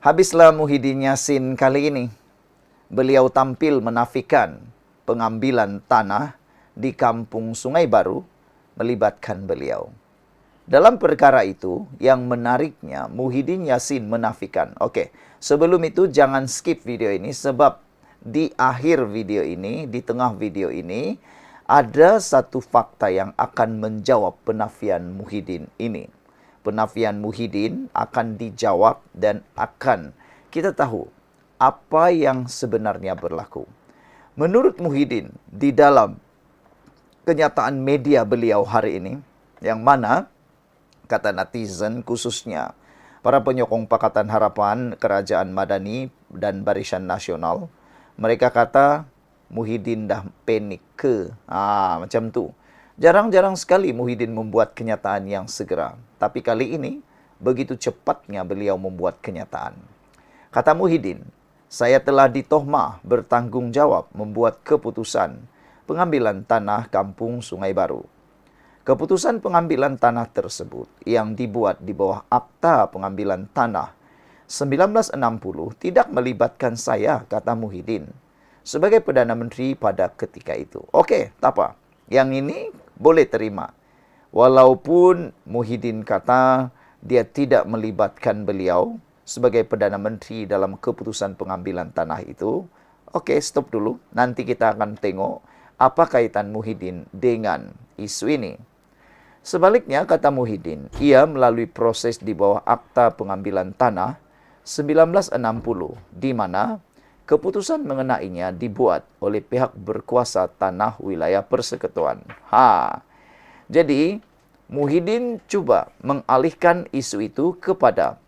Habislah Muhyiddin Yassin kali ini. Beliau tampil menafikan pengambilan tanah di Kampung Sungai Baru melibatkan beliau. Dalam perkara itu, yang menariknya Muhyiddin Yassin menafikan. Oke, sebelum itu jangan skip video ini sebab di akhir video ini, di tengah video ini, ada satu fakta yang akan menjawab penafian Muhyiddin ini. Penafian Muhyiddin akan dijawab dan akan kita tahu apa yang sebenarnya berlaku. Menurut Muhyiddin, di dalam kenyataan media beliau hari ini, yang mana kata netizen khususnya para penyokong Pakatan Harapan, Kerajaan Madani dan Barisan Nasional, mereka kata Muhyiddin dah panik ke. Macam tu. Jarang-jarang sekali Muhyiddin membuat kenyataan yang segera. Tapi kali ini, begitu cepatnya beliau membuat kenyataan. Kata Muhyiddin, saya telah ditohmah bertanggung jawab membuat keputusan pengambilan tanah Kampung Sungai Baru. Keputusan pengambilan tanah tersebut yang dibuat di bawah Akta Pengambilan Tanah 1960 tidak melibatkan saya, kata Muhyiddin, sebagai Perdana Menteri pada ketika itu. Okey, tak apa. Yang ini boleh terima. Walaupun Muhyiddin kata dia tidak melibatkan beliau sebagai Perdana Menteri dalam keputusan pengambilan tanah itu. Okey, stop dulu. Nanti kita akan tengok apa kaitan Muhyiddin dengan isu ini. Sebaliknya, kata Muhyiddin, ia melalui proses di bawah Akta Pengambilan Tanah 1960, di mana keputusan mengenainya dibuat oleh pihak berkuasa tanah wilayah persekutuan. Jadi, Muhyiddin cuba mengalihkan isu itu kepada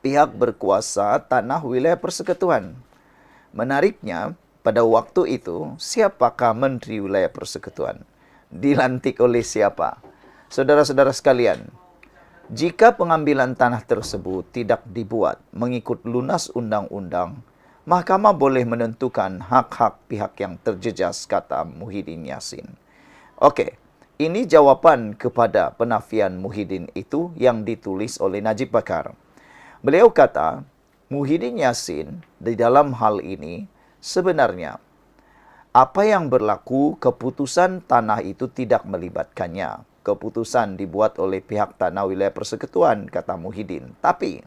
pihak berkuasa tanah wilayah persekutuan. Menariknya, pada waktu itu, siapakah Menteri Wilayah Persekutuan? Dilantik oleh siapa? Saudara-saudara sekalian, jika pengambilan tanah tersebut tidak dibuat mengikut lunas undang-undang, Mahkamah boleh menentukan hak-hak pihak yang terjejas, kata Muhyiddin Yassin. Okey, ini jawapan kepada penafian Muhyiddin itu yang ditulis oleh Najib Bakar. Beliau kata, Muhyiddin Yassin di dalam hal ini sebenarnya apa yang berlaku, keputusan tanah itu tidak melibatkannya. Keputusan dibuat oleh pihak tanah wilayah persekutuan, kata Muhyiddin. Tapi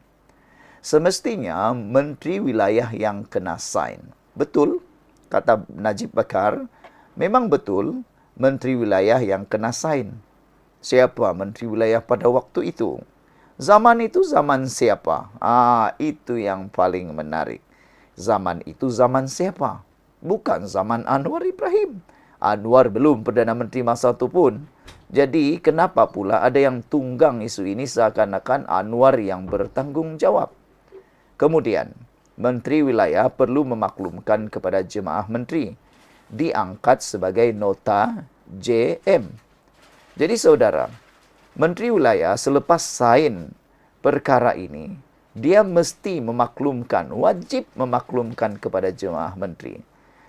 semestinya Menteri Wilayah yang kena sign. Betul, kata Najib Bakar, memang betul Menteri Wilayah yang kena sign. Siapa Menteri Wilayah pada waktu itu? Zaman itu zaman siapa? Itu yang paling menarik. Zaman itu zaman siapa? Bukan zaman Anwar Ibrahim. Anwar belum Perdana Menteri masa itu pun. Jadi, kenapa pula ada yang tunggang isu ini seakan-akan Anwar yang bertanggung jawab? Kemudian, Menteri Wilayah perlu memaklumkan kepada jemaah menteri. Diangkat sebagai nota JM. Jadi saudara, Menteri Wilayah selepas sign perkara ini, dia mesti memaklumkan, wajib memaklumkan kepada jemaah menteri.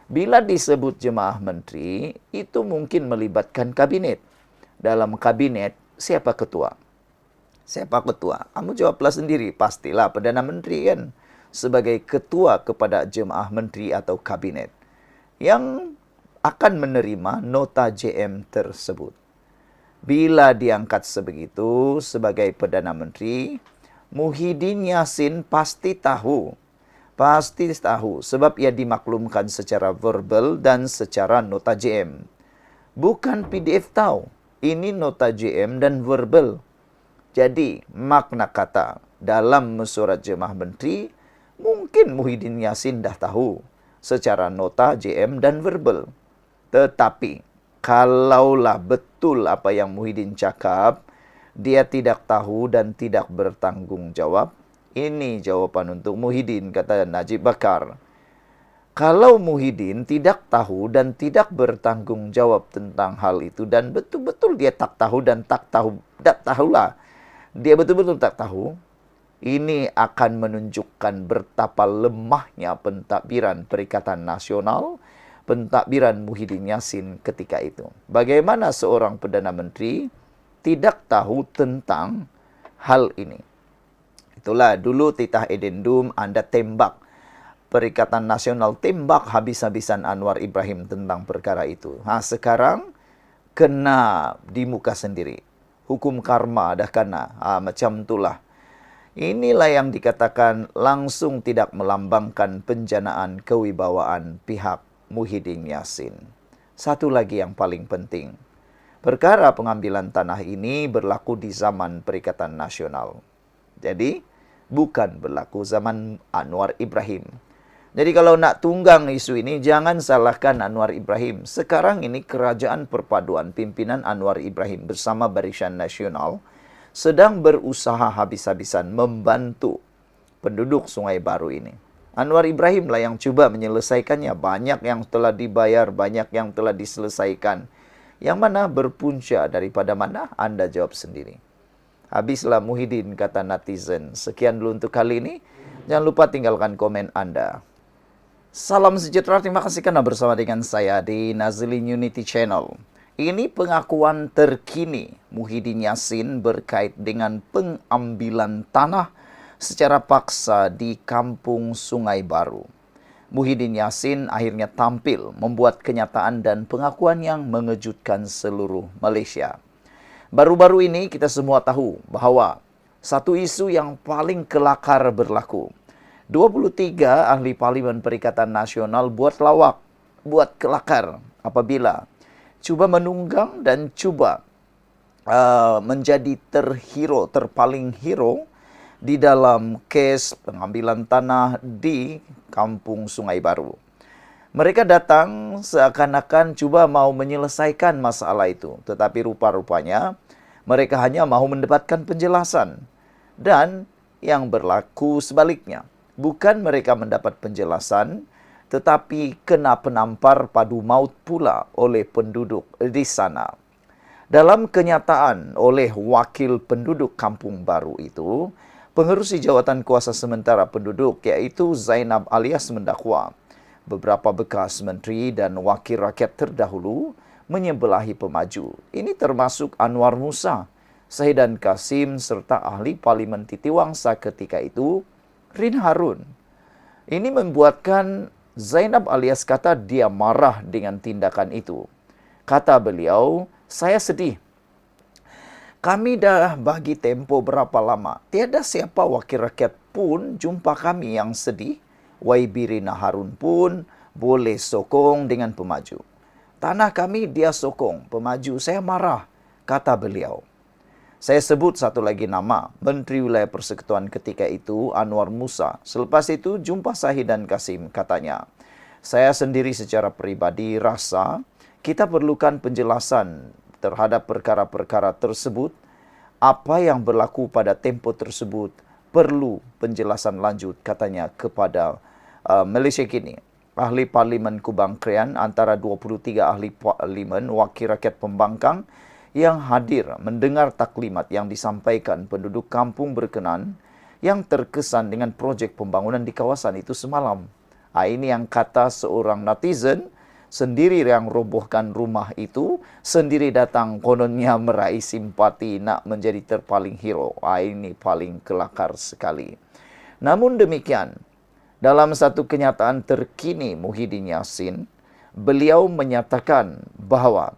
Bila disebut jemaah menteri, itu mungkin melibatkan kabinet. Dalam kabinet, siapa ketua? Siapa ketua? Kamu jawablah sendiri. Pastilah Perdana Menteri kan. Sebagai ketua kepada jemaah menteri atau kabinet. Yang akan menerima nota JM tersebut. Bila diangkat sebegitu sebagai Perdana Menteri, Muhyiddin Yassin pasti tahu. Pasti tahu sebab ia dimaklumkan secara verbal dan secara nota JM. Bukan PDF tahu. Ini nota JM dan verbal. Jadi, makna kata dalam mesyuarat jemaah menteri, mungkin Muhyiddin Yassin dah tahu secara nota JM dan verbal. Tetapi, kalaulah betul apa yang Muhyiddin cakap, dia tidak tahu dan tidak bertanggung jawab, ini jawapan untuk Muhyiddin, kata Najib Bakar. Kalau Muhyiddin tidak tahu dan tidak bertanggung jawab tentang hal itu, dan betul-betul dia tak tahu dan tak tahulah, dia betul-betul tak tahu, ini akan menunjukkan betapa lemahnya pentadbiran Perikatan Nasional, pentadbiran Muhyiddin Yassin ketika itu. Bagaimana seorang Perdana Menteri tidak tahu tentang hal ini. Itulah dulu titah edendum Anda tembak. Perikatan Nasional tembak habis-habisan Anwar Ibrahim tentang perkara itu. Sekarang kena di muka sendiri. Hukum karma dah kena. Macam itulah. Inilah yang dikatakan langsung tidak melambangkan penjanaan kewibawaan pihak Muhyiddin Yassin. Satu lagi yang paling penting. Perkara pengambilan tanah ini berlaku di zaman Perikatan Nasional. Jadi, bukan berlaku zaman Anwar Ibrahim. Jadi kalau nak tunggang isu ini, jangan salahkan Anwar Ibrahim. Sekarang ini Kerajaan Perpaduan pimpinan Anwar Ibrahim bersama Barisan Nasional sedang berusaha habis-habisan membantu penduduk Sungai Baru ini. Anwar Ibrahim lah yang cuba menyelesaikannya. Banyak yang telah dibayar, banyak yang telah diselesaikan. Yang mana berpunca daripada mana? Anda jawab sendiri. Habislah Muhyiddin, kata netizen. Sekian dulu untuk kali ini. Jangan lupa tinggalkan komen Anda. Salam sejahtera, terima kasih karena bersama dengan saya di Nazlin Unity Channel. Ini pengakuan terkini Muhyiddin Yassin berkait dengan pengambilan tanah secara paksa di Kampung Sungai Baru. Muhyiddin Yassin akhirnya tampil membuat kenyataan dan pengakuan yang mengejutkan seluruh Malaysia. Baru-baru ini kita semua tahu bahawa satu isu yang paling kelakar berlaku. 23 ahli Parlimen Perikatan Nasional buat lawak, buat kelakar apabila cuba menunggang dan cuba menjadi terpaling hero di dalam kes pengambilan tanah di Kampung Sungai Baru. Mereka datang seakan-akan cuba mau menyelesaikan masalah itu. Tetapi rupa-rupanya mereka hanya mahu mendapatkan penjelasan. Dan yang berlaku sebaliknya. Bukan mereka mendapat penjelasan, tetapi kena penampar padu maut pula oleh penduduk di sana. Dalam kenyataan oleh wakil penduduk Kampung Baru itu, pengerusi jawatan kuasa sementara penduduk iaitu Zainab Alias mendakwa beberapa bekas menteri dan wakil rakyat terdahulu menyebelahi pemaju. Ini termasuk Anwar Musa, Sahidan Kasim serta ahli Parlimen Titiwangsa ketika itu, Rin Harun. Ini membuatkan Zainab Alias kata dia marah dengan tindakan itu. Kata beliau, saya sedih. Kami dah bagi tempoh berapa lama. Tiada siapa wakil rakyat pun jumpa kami yang sedih. YB Rina Harun pun boleh sokong dengan pemaju. Tanah kami dia sokong, pemaju saya marah, kata beliau. Saya sebut satu lagi nama, Menteri Wilayah Persekutuan ketika itu, Anwar Musa. Selepas itu, jumpa Sahidan Kasim, katanya. Saya sendiri secara peribadi rasa kita perlukan penjelasan terhadap perkara-perkara tersebut. Apa yang berlaku pada tempoh tersebut perlu penjelasan lanjut, katanya kepada Malaysia Kini. Ahli Parlimen Kubang Krian antara 23 ahli Parlimen Wakil Rakyat Pembangkang yang hadir mendengar taklimat yang disampaikan penduduk kampung berkenan yang terkesan dengan projek pembangunan di kawasan itu semalam. Ini yang kata seorang netizen, sendiri yang robohkan rumah itu, sendiri datang kononnya meraih simpati nak menjadi terpaling hero. Ini paling kelakar sekali. Namun demikian, dalam satu kenyataan terkini Muhyiddin Yassin, beliau menyatakan bahawa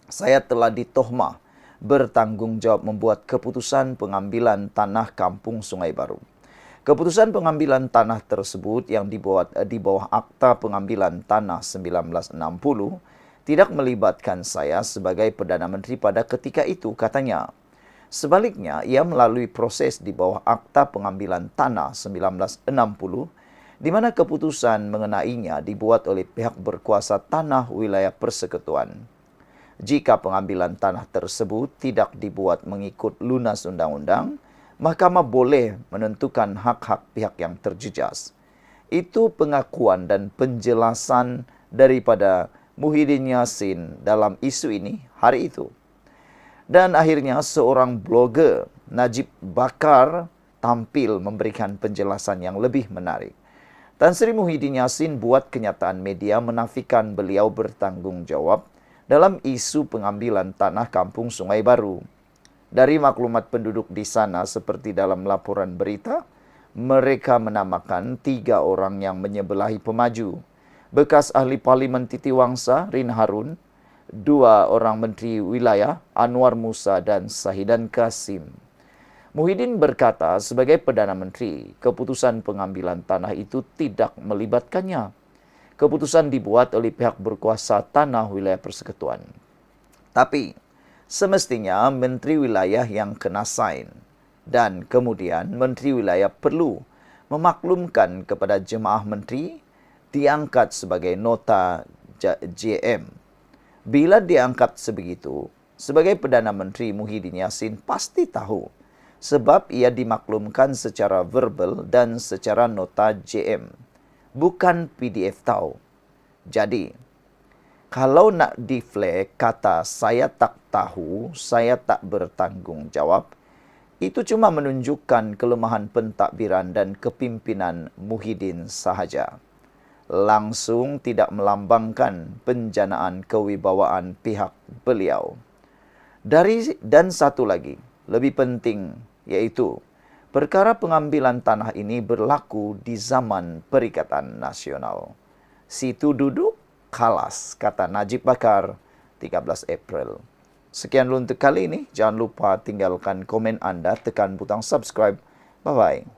saya telah ditohmah bertanggungjawab membuat keputusan pengambilan tanah Kampung Sungai Baru. Keputusan pengambilan tanah tersebut yang dibuat di bawah Akta Pengambilan Tanah 1960 tidak melibatkan saya sebagai Perdana Menteri pada ketika itu, katanya. Sebaliknya, ia melalui proses di bawah Akta Pengambilan Tanah 1960 di mana keputusan mengenainya dibuat oleh pihak berkuasa tanah wilayah persekutuan. Jika pengambilan tanah tersebut tidak dibuat mengikut lunas undang-undang, Mahkamah boleh menentukan hak-hak pihak yang terjejas. Itu pengakuan dan penjelasan daripada Muhyiddin Yassin dalam isu ini hari itu. Dan akhirnya seorang blogger, Najib Bakar, tampil memberikan penjelasan yang lebih menarik. Tan Sri Muhyiddin Yassin buat kenyataan media menafikan beliau bertanggungjawab dalam isu pengambilan tanah Kampung Sungai Baru. Dari maklumat penduduk di sana seperti dalam laporan berita, mereka menamakan 3 orang yang menyebelahi pemaju. Bekas ahli parlimen Titiwangsa, Rin Harun, 2 orang menteri wilayah, Anwar Musa dan Sahidan Kasim. Muhyiddin berkata sebagai Perdana Menteri, keputusan pengambilan tanah itu tidak melibatkannya. Keputusan dibuat oleh pihak berkuasa tanah wilayah persekutuan. Tapi, semestinya Menteri Wilayah yang kena sign. Dan kemudian Menteri Wilayah perlu memaklumkan kepada jemaah menteri diangkat sebagai nota JM. Bila diangkat sebegitu, sebagai Perdana Menteri Muhyiddin Yassin pasti tahu sebab ia dimaklumkan secara verbal dan secara nota JM. Bukan PDF tahu. Jadi, kalau nak deflect kata saya tak tahu, saya tak bertanggung jawab, itu cuma menunjukkan kelemahan pentadbiran dan kepimpinan Muhyiddin sahaja. Langsung tidak melambangkan penjanaan kewibawaan pihak beliau. Dan satu lagi, lebih penting, yaitu perkara pengambilan tanah ini berlaku di zaman Perikatan Nasional. Situ duduk, kalas, kata Najib Bakar, 13 April. Sekian dulu untuk kali ini. Jangan lupa tinggalkan komen anda, tekan butang subscribe. Bye-bye.